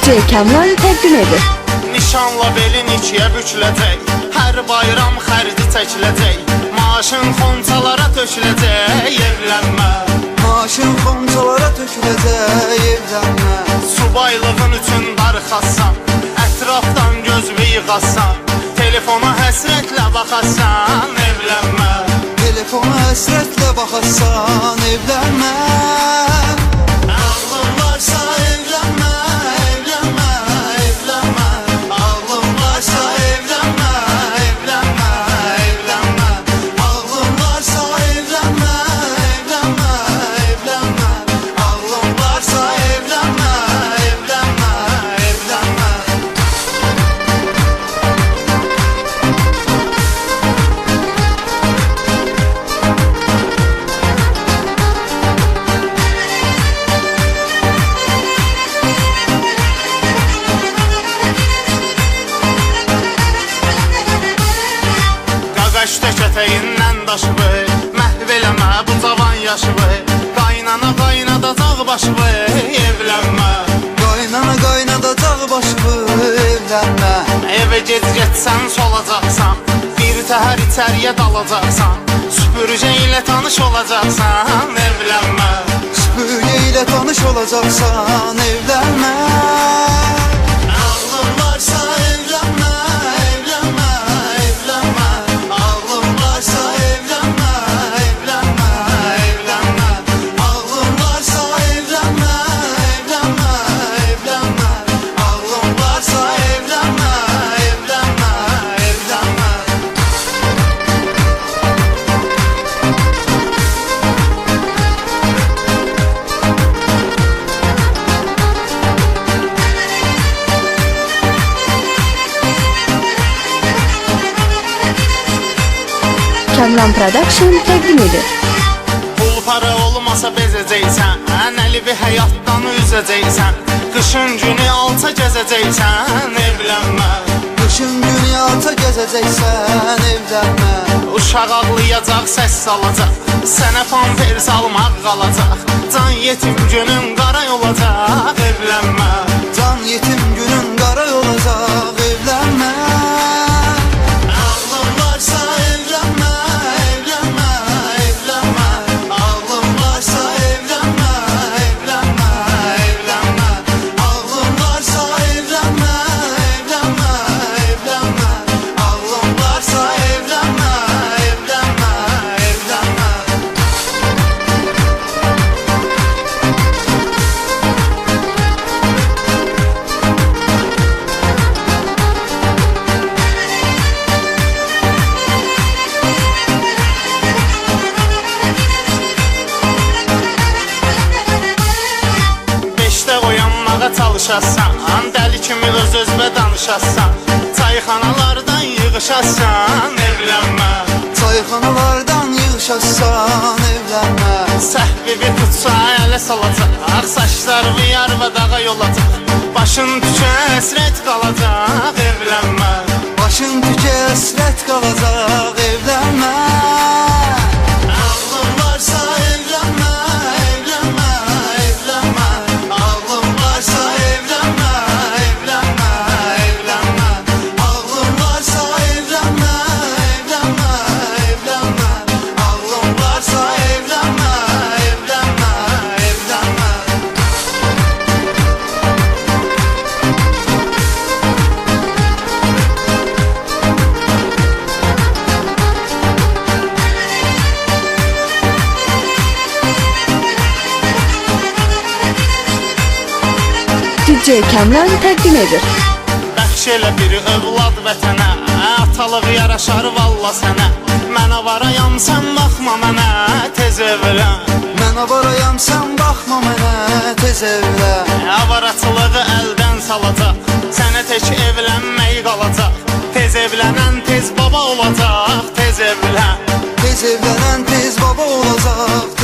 DJ Kamran təqdim edir. Nişanla belin ikiyə büküləcək, hər bayram xərci çəkiləcək, maaşın xonçalara töküləcək, evlənmə. Maaşın xonçalara töküləcək, evlənmə. Subaylığın üçün darıxasan, ətrafdan gözünü yığasan, telefona həsrətlə baxasan, evlənmə. Telefona həsrətlə baxasan, evlənmə. Ağlın varsa evlənmə, evlənmə, evlənmə. Ağlın varsa evlənmə, evlənmə, evlənmə. Ağlın varsa evlənmə, evlənmə, evlənmə. Ağlın varsa evlənmə, evlənmə, evlənmə. Qaqaşda kətəyindən daşıvı, məhv eləmə bu cavan yaşıvı, qaynana qaynadacaq başıvı, evlənmə. Qaynana qaynadacaq başımı, evlənmə. Evə gec getsən solacaqsan, bir təhər içəriyə dalacaqsan, süpürgə ilə tanış olacaqsan, evlənmə. Süpürgə ilə tanış olacaqsan, evlənmə. Ağlın varsa evlənmə, evlənmə, evlənmə. Ağlın varsa evlənmə, evlənmə, evlənmə. Ağlın varsa evlənmə, evlənmə, evlənmə. Ağlın varsa evlənmə, evlənmə, evlənmə. Kamran Production təqdim edir. Pul para olmasa bezəcəksən, ənəli bir həyatdan üzəcəksən, qışın günü alça gəzəcəksən, evlənmə. Qışın günü alça gəzəcəksən, evlənmə. Uşaq ağlayacaq, səs salacaq, sənə pampers almaq qalacaq, can yetim günün qara olacaq, evlənmə. Can yetim günün qara olacaq, evlənmə. Ağlın varsa evlənmə, evlənmə, evlənmə. Ağlın varsa evlənmə, evlənmə, evlənmə. Ağlın varsa evlənmə, evlənmə, evlənmə. Ağlın varsa evlənmə, evlənmə, evlənmə. Beşdə oyanmağa çalışasan, dəli kimi öz-özbə danışasan, çayxanalardan yığışasan, evlənmə. Çayxanalardan yığışasan, evlənmə. Səhvi bir tutsa ələ salacaq, saçlarımı yar və dağa yolacaq, başın tükə həsrət qalacaq, evlənmə. Başın tükə həsrət qalacaq, evlənmə. Ağlın varsa evlənmə, evlənmə, evlənmə. Ağlın varsa evlənmə, evlənmə, evlənmə. Ağlın varsa evlənmə, evlənmə, evlənmə. Ağlın varsa evlənmə, evlənmə, evlənmə. DJ Kamran təqdim edir. Bəxş elə bir övlad vətənə, atalıq yaraşar valla sənə, mən avarayam sən baxma mənə, tez evlən. Mən avarayam sən baxma mənə, tez evlən. Avaraçılığı əldən salacaq, sənə tək evlənmək qalacaq, tez evlənən tez baba olacaq, tez evlən. Tez evlənən tez baba olacaq,